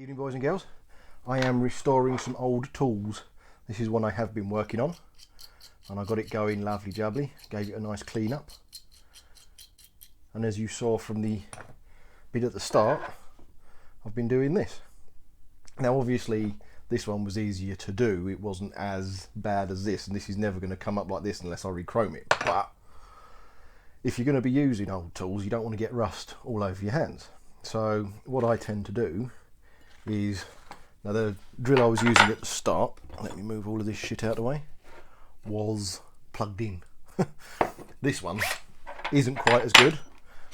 Evening, boys and girls. I am restoring some old tools. This is one I have been working on and I got it going lovely jubbly, gave it a nice clean up, and as you saw from the bit at the start, I've been doing this. Now obviously this one was easier to do, it wasn't as bad as this, and this is never going to come up like this unless I rechrome it, but if you're going to be using old tools you don't want to get rust all over your hands. So what I tend to do is, now the drill I was using at the start, let me move all of this shit out of the way, was plugged in. This one isn't quite as good,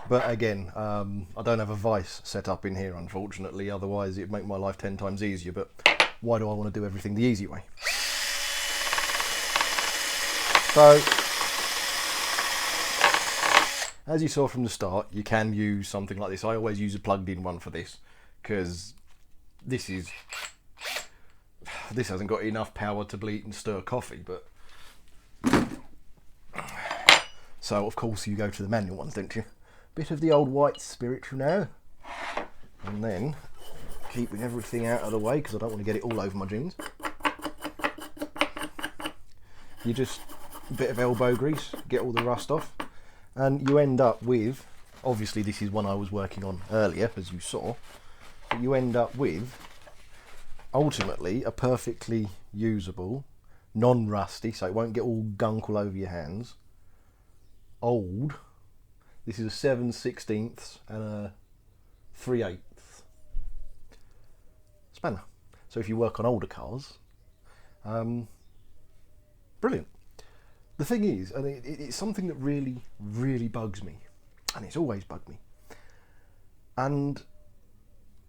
but again, I don't have a vise set up in here unfortunately, otherwise it'd make my life 10 times easier, but why do I want to do everything the easy way? So, as you saw from the start, you can use something like this. I always use a plugged in one for this, because this hasn't got enough power to bleed and stir coffee, but so of course you go to the manual ones, don't you? Bit of the old white spirit, you know, and then keeping everything out of the way because I don't want to get it all over my jeans. You just a bit of elbow grease, get all the rust off, and you end up with, obviously this is one I was working on earlier as you saw, but you end up with ultimately a perfectly usable, non-rusty, so it won't get all gunk all over your hands, old, this is a 7/16 and a 3/8 spanner. So if you work on older cars, brilliant. The thing is, and it's something that really bugs me, and it's always bugged me, and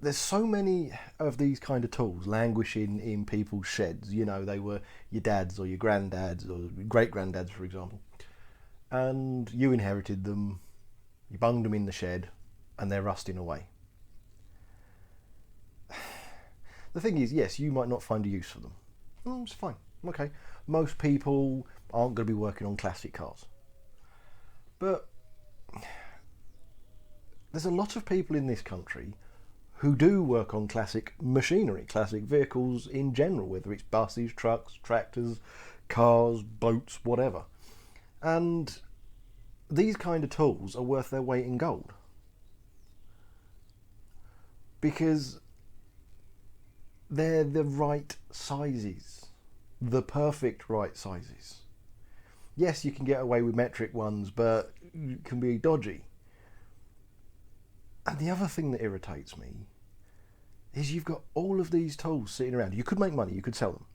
there's so many of these kind of tools languishing in people's sheds. You know, they were your dad's or your granddad's or great granddad's, for example, and you inherited them, you bunged them in the shed, and they're rusting away. The thing is, yes, you might not find a use for them. It's fine, okay. Most people aren't going to be working on classic cars, but there's a lot of people in this country who do work on classic machinery, classic vehicles in general, whether it's buses, trucks, tractors, cars, boats, whatever. And these kind of tools are worth their weight in gold, because they're the right sizes, the perfect right sizes. Yes, you can get away with metric ones, but it can be dodgy. And the other thing that irritates me is you've got all of these tools sitting around. You could make money, you could sell them,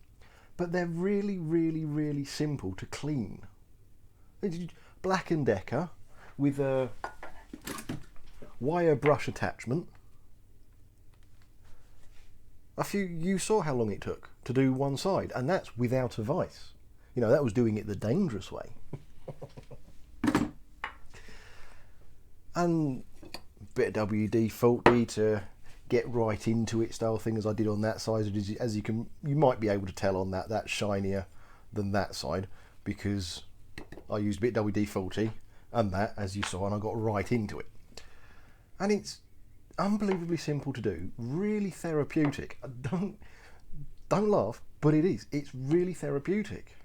but they're really simple to clean. Black & Decker with a wire brush attachment. You saw how long it took to do one side, and that's without a vise. You know, that was doing it the dangerous way. And bit of WD-40 to get right into it style thing, as I did on that side. As you might be able to tell on that's shinier than that side, because I used a bit of WD-40 and that, as you saw, and I got right into it. And it's unbelievably simple to do, really therapeutic. Don't laugh, but it is. It's really therapeutic,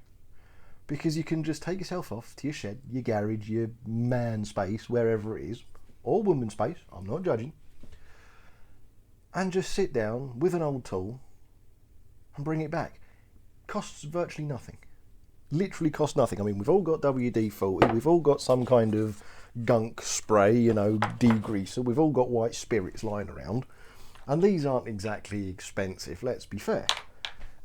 because you can just take yourself off to your shed, your garage, your man space, wherever it is, or woman space, I'm not judging, and just sit down with an old tool and bring it back. Costs virtually nothing. Literally costs nothing. I mean, we've all got WD-40, we've all got some kind of gunk spray, you know, degreaser, we've all got white spirits lying around, and these aren't exactly expensive, let's be fair.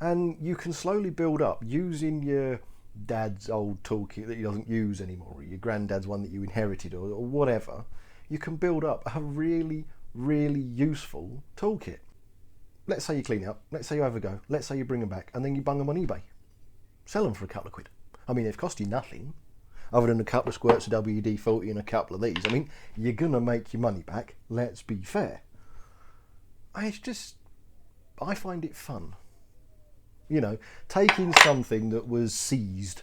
And you can slowly build up using your dad's old toolkit that he doesn't use anymore, or your granddad's one that you inherited, or whatever. You can build up a really useful toolkit. Let's say you clean it up, let's say you have a go, let's say you bring them back, and then you bung them on eBay. Sell them for a couple of quid. I mean, they've cost you nothing other than a couple of squirts of WD-40 and a couple of these. I mean, you're gonna make your money back, let's be fair. I find it fun. You know, taking something that was seized,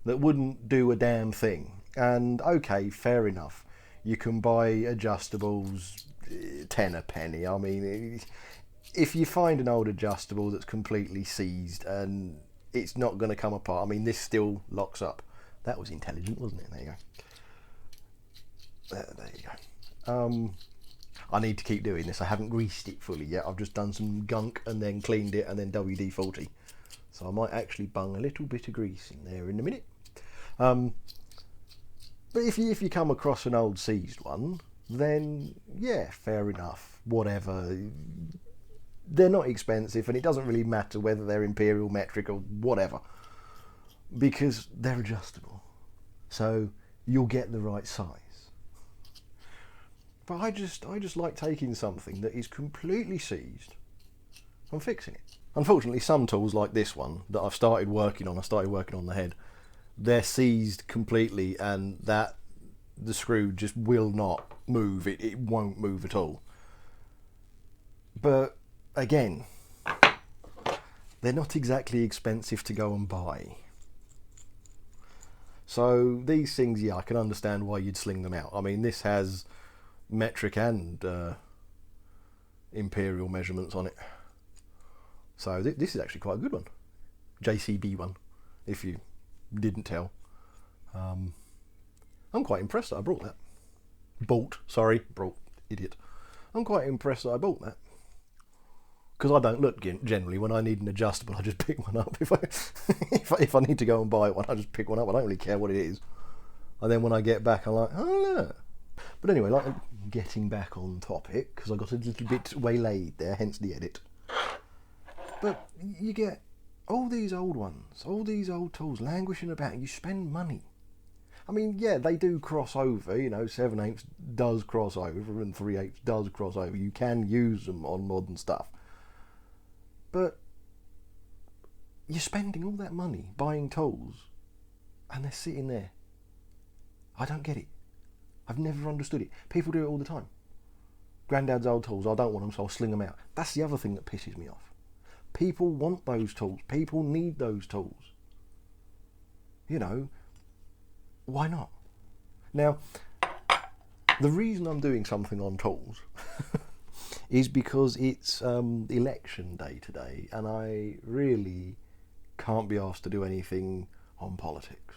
that wouldn't do a damn thing, and okay, fair enough, you can buy adjustables 10 a penny. I mean, if you find an old adjustable that's completely seized and it's not going to come apart, I mean, this still locks up. That was intelligent, wasn't it? There you go. There you go. I need to keep doing this. I haven't greased it fully yet. I've just done some gunk and then cleaned it and then WD-40. So I might actually bung a little bit of grease in there in a minute. But if you come across an old seized one, then yeah, fair enough. Whatever. They're not expensive, and it doesn't really matter whether they're imperial, metric, or whatever, because they're adjustable. So you'll get the right size. But I just like taking something that is completely seized and fixing it. Unfortunately, some tools like this one that I've started working on, I started working on the head, they're seized completely, and that the screw just will not move. It won't move at all. But again, they're not exactly expensive to go and buy. So these things, yeah, I can understand why you'd sling them out. I mean, this has metric and imperial measurements on it. So this is actually quite a good one. JCB one, if you didn't tell. I'm quite impressed that I brought that. Brought, idiot. I'm quite impressed that I bought that. Because I don't look generally. When I need an adjustable, I just pick one up. If I need to go and buy one, I just pick one up. I don't really care what it is. And then when I get back, I'm like, oh no. But anyway, like getting back on topic, because I got a little bit waylaid there, hence the edit. But you get all these old ones, all these old tools languishing about, and you spend money. I mean, yeah, they do cross over, 7/8 does cross over and 3/8 does cross over. You can use them on modern stuff. But you're spending all that money buying tools and they're sitting there. I don't get it. I've never understood it. People do it all the time. Granddad's old tools, I don't want them, so I'll sling them out. That's the other thing that pisses me off. People want those tools. People need those tools. Why not? Now, the reason I'm doing something on tools is because it's election day today, and I really can't be asked to do anything on politics,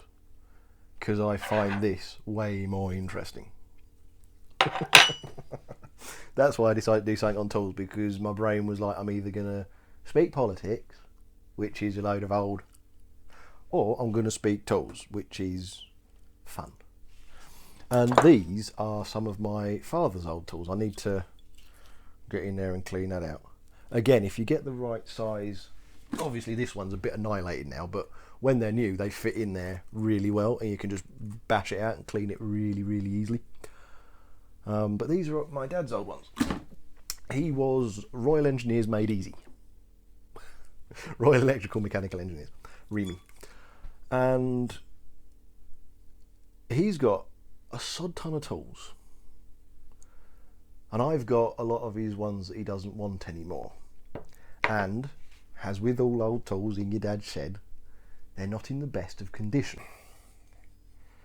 because I find this way more interesting. That's why I decided to do something on tools, because my brain was like, I'm either going to speak politics, which is a load of old, or I'm going to speak tools, which is fun. And these are some of my father's old tools. I need to get in there and clean that out. Again, if you get the right size, obviously this one's a bit annihilated now, but when they're new, they fit in there really well, and you can just bash it out and clean it really, really easily. But these are my dad's old ones. He was Royal Engineers Made Easy. Royal Electrical Mechanical Engineers, REME. And he's got a sod ton of tools. And I've got a lot of his ones that he doesn't want anymore. And, as with all old tools in your dad's shed, they're not in the best of condition.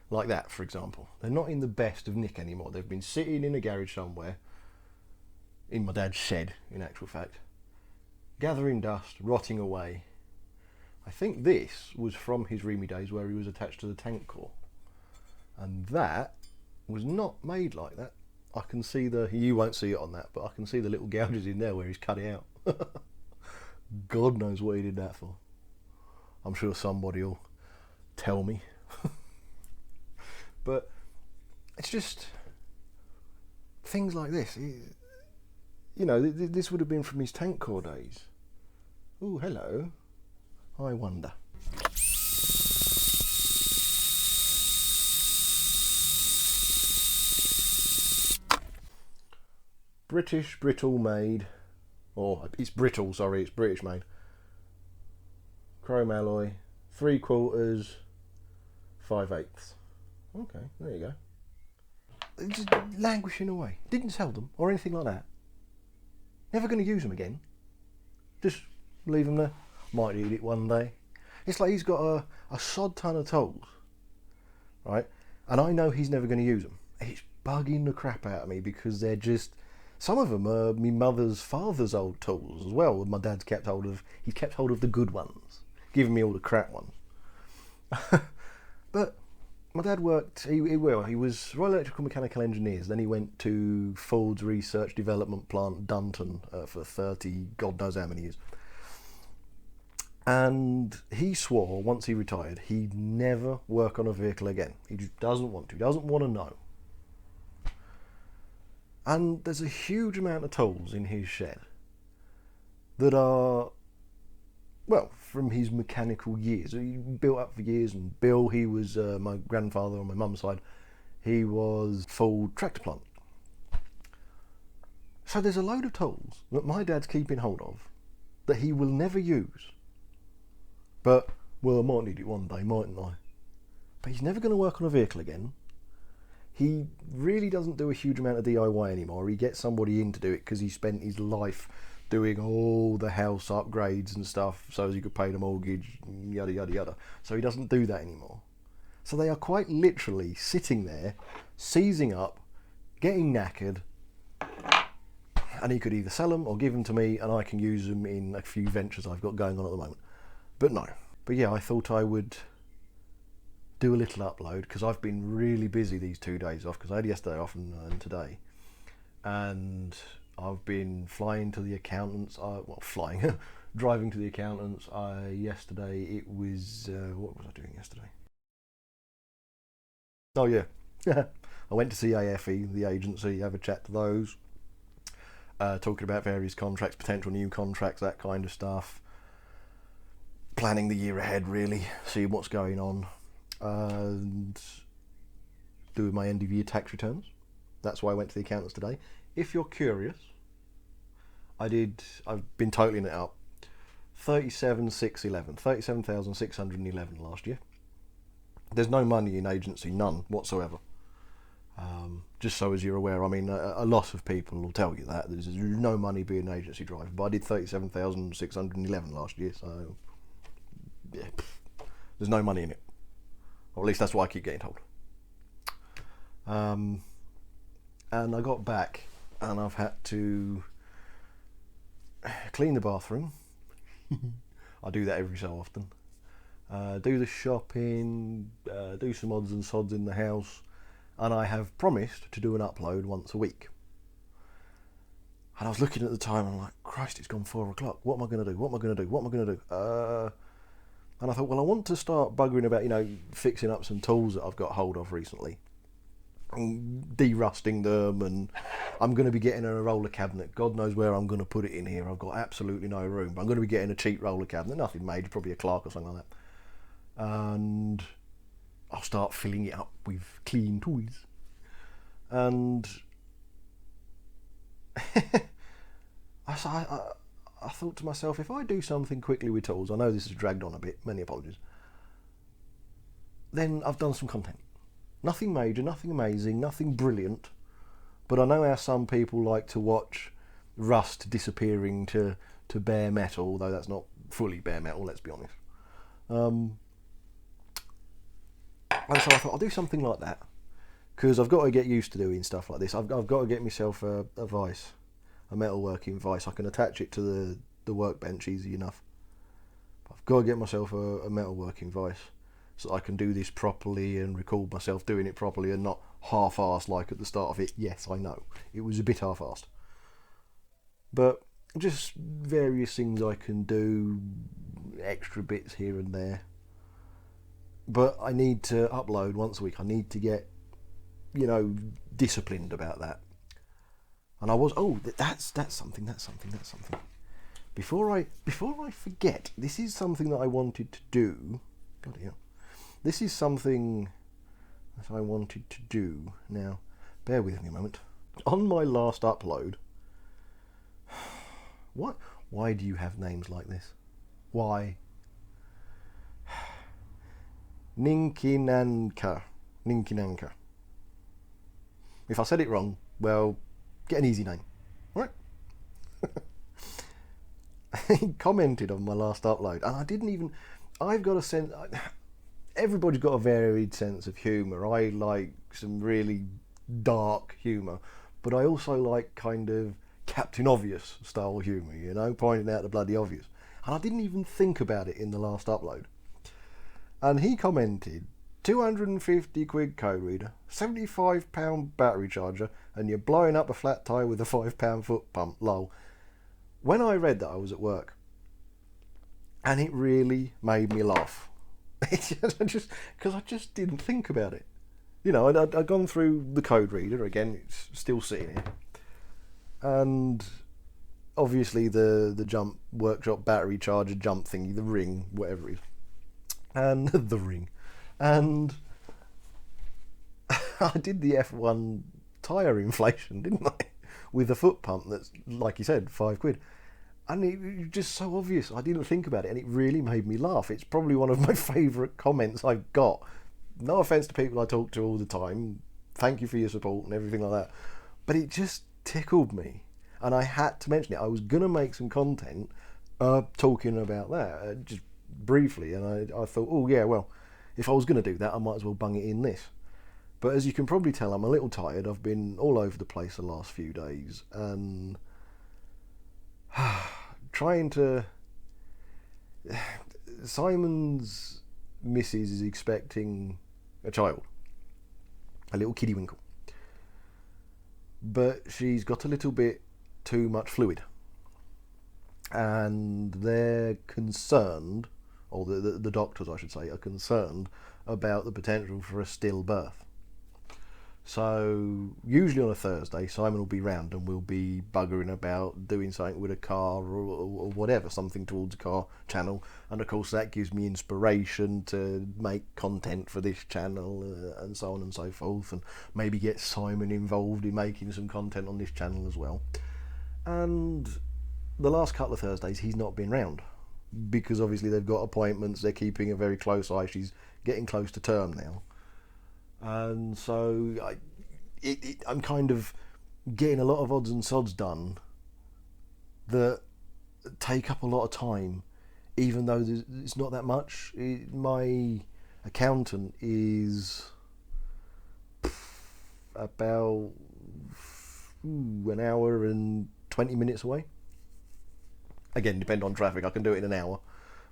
Like that, for example. They're not in the best of nick anymore. They've been sitting in a garage somewhere, in my dad's shed, in actual fact, gathering dust, rotting away. I think this was from his REME days, where he was attached to the tank core. And that was not made like that. I can see you won't see it on that, but I can see the little gouges in there where he's cut it out. God knows what he did that for. I'm sure somebody will tell me. But it's just things like this. This would have been from his tank core days. Oh, hello. I wonder. British brittle made, it's brittle, sorry, it's British made. Chrome alloy, 3/4, 5/8. Okay, there you go. Just languishing away. Didn't sell them or anything like that. Never going to use them again. Just leave them there. Might need it one day. It's like he's got a sod ton of tools, right? And I know he's never going to use them. It's bugging the crap out of me, because they're just Some of them are my mother's father's old tools as well. My dad's kept hold of. He's kept hold of the good ones, giving me all the crap ones. But my dad worked. He was Royal Electrical Mechanical Engineers. Then he went to Ford's Research Development Plant, Dunton, for 30 God knows how many years. And he swore once he retired he'd never work on a vehicle again. He just doesn't want to. He doesn't want to know. And there's a huge amount of tools in his shed that are, well, from his mechanical years. He built up for years. And Bill, he was my grandfather on my mum's side. He was Ford tractor plant. So there's a load of tools that my dad's keeping hold of that he will never use. But, well, I might need it one day, mightn't I? But he's never going to work on a vehicle again. He really doesn't do a huge amount of DIY anymore. He gets somebody in to do it because he spent his life doing all the house upgrades and stuff so as he could pay the mortgage, yada, yada, yada. So he doesn't do that anymore. So they are quite literally sitting there, seizing up, getting knackered, and he could either sell them or give them to me and I can use them in a few ventures I've got going on at the moment. But no. But yeah, I thought I would do a little upload because I've been really busy these 2 days off because I had yesterday off and today. And I've been flying to the accountants, driving to the accountants. Yesterday it was, what was I doing yesterday? Oh yeah, I went to see AFE, the agency, have a chat to those. Talking about various contracts, potential new contracts, that kind of stuff. Planning the year ahead, really, seeing what's going on, and doing my end of year tax returns. That's why I went to the accountants today. If you're curious, I've been totaling it up. 37,611 last year. There's no money in agency, none whatsoever. Just so as you're aware, I mean, a lot of people will tell you that there's no money being an agency driver, but I did 37,611 last year, so yeah, there's no money in it. Or at least that's what I keep getting told. And I got back and I've had to clean the bathroom. I do that every so often. Do the shopping, do some odds and sods in the house, and I have promised to do an upload once a week. And I was looking at the time and I'm like, Christ, it's gone 4 o'clock. What am I going to do? What am I going to do? What am I going to do? And I thought, well, I want to start buggering about, fixing up some tools that I've got hold of recently. De-rusting them, and I'm going to be getting a roller cabinet. God knows where I'm going to put it in here. I've got absolutely no room. But I'm going to be getting a cheap roller cabinet, nothing major, probably a Clark or something like that. And I'll start filling it up with clean toys. And I thought to myself, if I do something quickly with tools, I know this has dragged on a bit, many apologies, then I've done some content. Nothing major, nothing amazing, nothing brilliant, but I know how some people like to watch rust disappearing to bare metal, although that's not fully bare metal, let's be honest. And so I thought I'll do something like that, because I've got to get used to doing stuff like this. I've got to get myself a vise, a metalworking vise. I can attach it to the workbench easy enough. I've got to get myself a metalworking vise, so I can do this properly and record myself doing it properly and not half-assed like at the start of it. Yes, I know, it was a bit half-assed. But just various things I can do, extra bits here and there. But I need to upload once a week. I need to get, disciplined about that. And I was, that's something. Before I forget, this is something that I wanted to do. God, yeah. This is something that I wanted to do. Now, bear with me a moment. On my last upload, why do you have names like this? Why? Ninkinanka. If I said it wrong, well, get an easy name. All right? He commented on my last upload, and I've got a sense, everybody's got a varied sense of humour. I like some really dark humour, but I also like kind of Captain Obvious style humour, you know, pointing out the bloody obvious. And I didn't even think about it in the last upload. And he commented, 250 quid code reader, £75 battery charger, and you're blowing up a flat tyre with a £5 foot pump, lol. When I read that, I was at work. And it really made me laugh. Because I just didn't think about it. You know, I'd gone through the code reader, again, it's still sitting here. And obviously the jump workshop battery charger jump thingy, the ring, whatever it is. And the ring. And I did the F1 tyre inflation, didn't I? With a foot pump that's, like you said, £5. And it was just so obvious. I didn't think about it, and it really made me laugh. It's probably one of my favourite comments I've got. No offence to people I talk to all the time. Thank you for your support and everything like that. But it just tickled me. And I had to mention it. I was going to make some content talking about that, just briefly. And I thought, oh yeah, well, if I was going to do that, I might as well bung it in this. But as you can probably tell, I'm a little tired. I've been all over the place the last few days. And trying to... Simon's missus is expecting a child, a little kiddie-winkle, but she's got a little bit too much fluid, and they're concerned, or the doctors I should say are concerned about the potential for a stillbirth. So usually on a Thursday, Simon will be round and we'll be buggering about doing something with a car or whatever, something towards a car channel. And of course that gives me inspiration to make content for this channel and so on and so forth, and maybe get Simon involved in making some content on this channel as well. And the last couple of Thursdays he's not been round because obviously they've got appointments, they're keeping a very close eye. She's getting close to term now. And so I'm kind of getting a lot of odds and sods done that take up a lot of time, even though it's not that much. My accountant is about an hour and 20 minutes away. Again, depend on traffic. I can do it in an hour,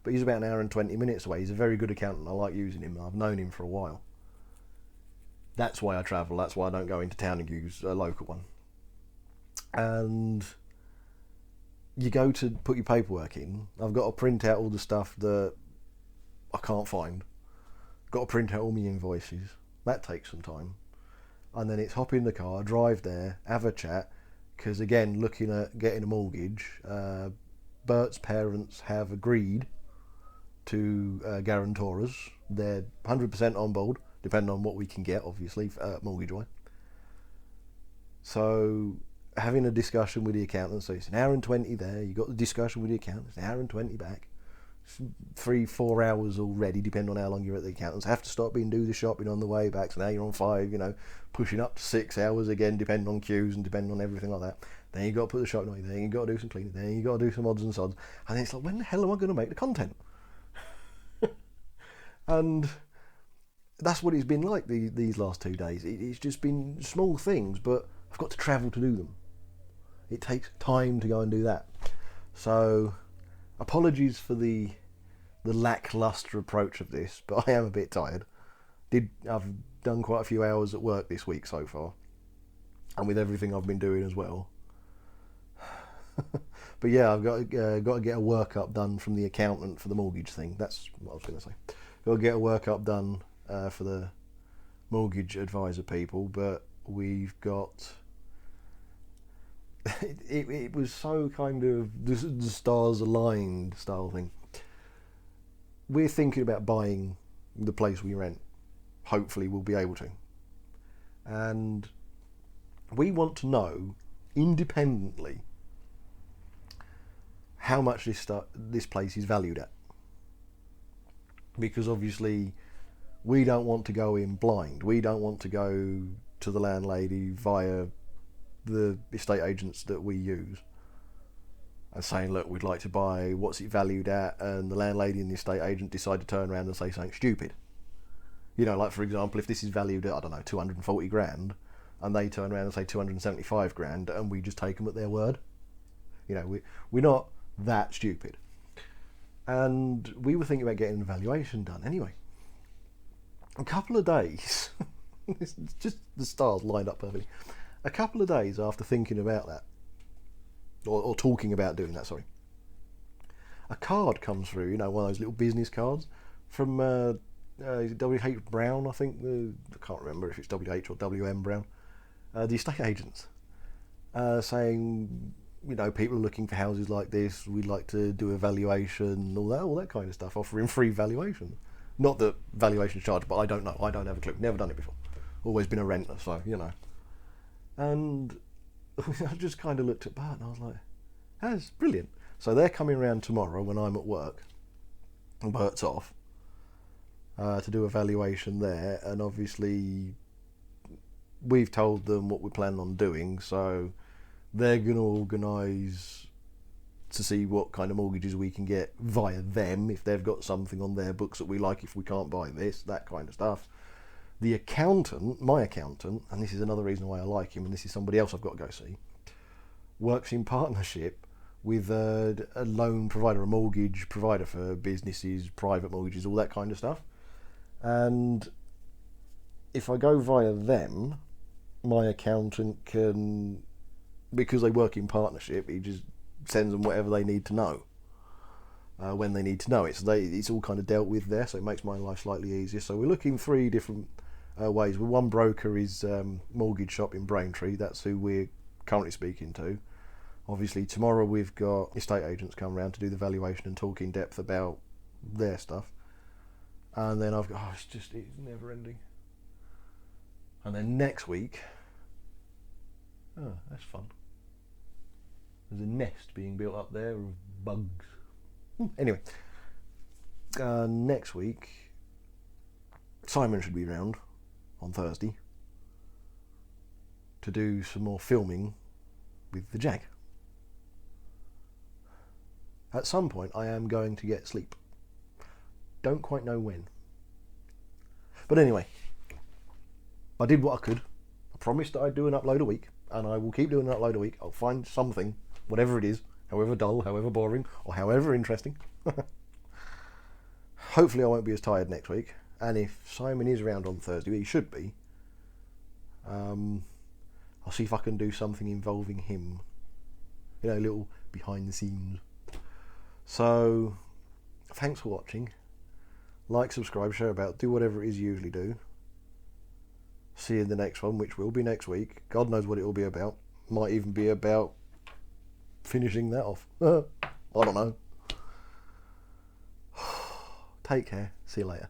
but he's about an hour and 20 minutes away. He's a very good accountant. I like using him. I've known him for a while. That's why I travel. That's why I don't go into town and use a local one. And you go to put your paperwork in. I've got to print out all the stuff that I can't find. Got to print out all my invoices. That takes some time. And then it's hop in the car, drive there, have a chat. Because again, looking at getting a mortgage, Bert's parents have agreed to guarantor us. They're 100% on board, depending on what we can get, obviously, mortgage-wise. So having a discussion with the accountant, so it's an hour and 20 there, you got the discussion with the accountant, it's an hour and 20 back, 3-4 hours already, depending on how long you're at the accountants. Have to stop do the shopping on the way back, so now you're on 5, pushing up to 6 hours again, depending on queues and depending on everything like that. Then you got to put the shopping away, then you got to do some cleaning, then you got to do some odds and sods, and then it's like, when the hell am I going to make the content? And that's what it's been like these last 2 days. It's just been small things, but I've got to travel to do them. It takes time to go and do that. So apologies for the lackluster approach of this, but I am a bit tired. I've done quite a few hours at work this week so far, and with everything I've been doing as well. But yeah, I've got to get a workup done from the accountant for the mortgage thing. That's what I was going to say. Got to get a workup done for the mortgage advisor people, but we've got... It was so kind of the stars aligned style thing. We're thinking about buying the place we rent. Hopefully we'll be able to. And we want to know, independently, how much this place is valued at. Because obviously we don't want to go in blind. We don't want to go to the landlady via the estate agents that we use and saying, look, we'd like to buy, what's it valued at, and the landlady and the estate agent decide to turn around and say something stupid. Like, for example, if this is valued at, I don't know, 240 grand, and they turn around and say 275 grand, and we just take them at their word. You know, we're not that stupid. And we were thinking about getting an evaluation done anyway. A couple of days, it's just the stars lined up perfectly. A couple of days after thinking about that, or talking about doing that, sorry, a card comes through, you know, one of those little business cards from W.H. Brown, I think. I can't remember if it's W.H. or W.M. Brown. The estate agents saying, you know, people are looking for houses like this, we'd like to do a valuation, all that kind of stuff, offering free valuation. Not that valuation charge, but I don't know. I don't have a clue. Never done it before. Always been a renter, so, you know. And I just kind of looked at Bart and I was like, that's brilliant. So they're coming around tomorrow when I'm at work, and Bert's off, to do a valuation there. And obviously we've told them what we're planning on doing, so they're going to organise to see what kind of mortgages we can get via them, if they've got something on their books that we like, if we can't buy this, that kind of stuff. The accountant, my accountant, and this is another reason why I like him, and this is somebody else I've got to go see, works in partnership with a loan provider, a mortgage provider for businesses, private mortgages, all that kind of stuff. And if I go via them, my accountant can, because they work in partnership, he just sends them whatever they need to know when they need to know it. So it's all kind of dealt with there, so it makes my life slightly easier. So we're looking 3 different ways. One broker is Mortgage Shop in Braintree. That's who we're currently speaking to. Obviously tomorrow we've got estate agents come around to do the valuation and talk in depth about their stuff. And then I've got, it's never ending. And then next week, that's fun. There's a nest being built up there of bugs. Anyway, next week, Simon should be around on Thursday to do some more filming with the Jag. At some point, I am going to get sleep. Don't quite know when. But anyway, I did what I could. I promised that I'd do an upload a week, and I will keep doing an upload a week. I'll find something, whatever it is, however dull, however boring, or however interesting. Hopefully I won't be as tired next week. And if Simon is around on Thursday, he should be, I'll see if I can do something involving him. You know, a little behind the scenes. So, thanks for watching. Like, subscribe, share about, do whatever it is you usually do. See you in the next one, which will be next week. God knows what it will be about. Might even be about finishing that off. I don't know. Take care. See you later.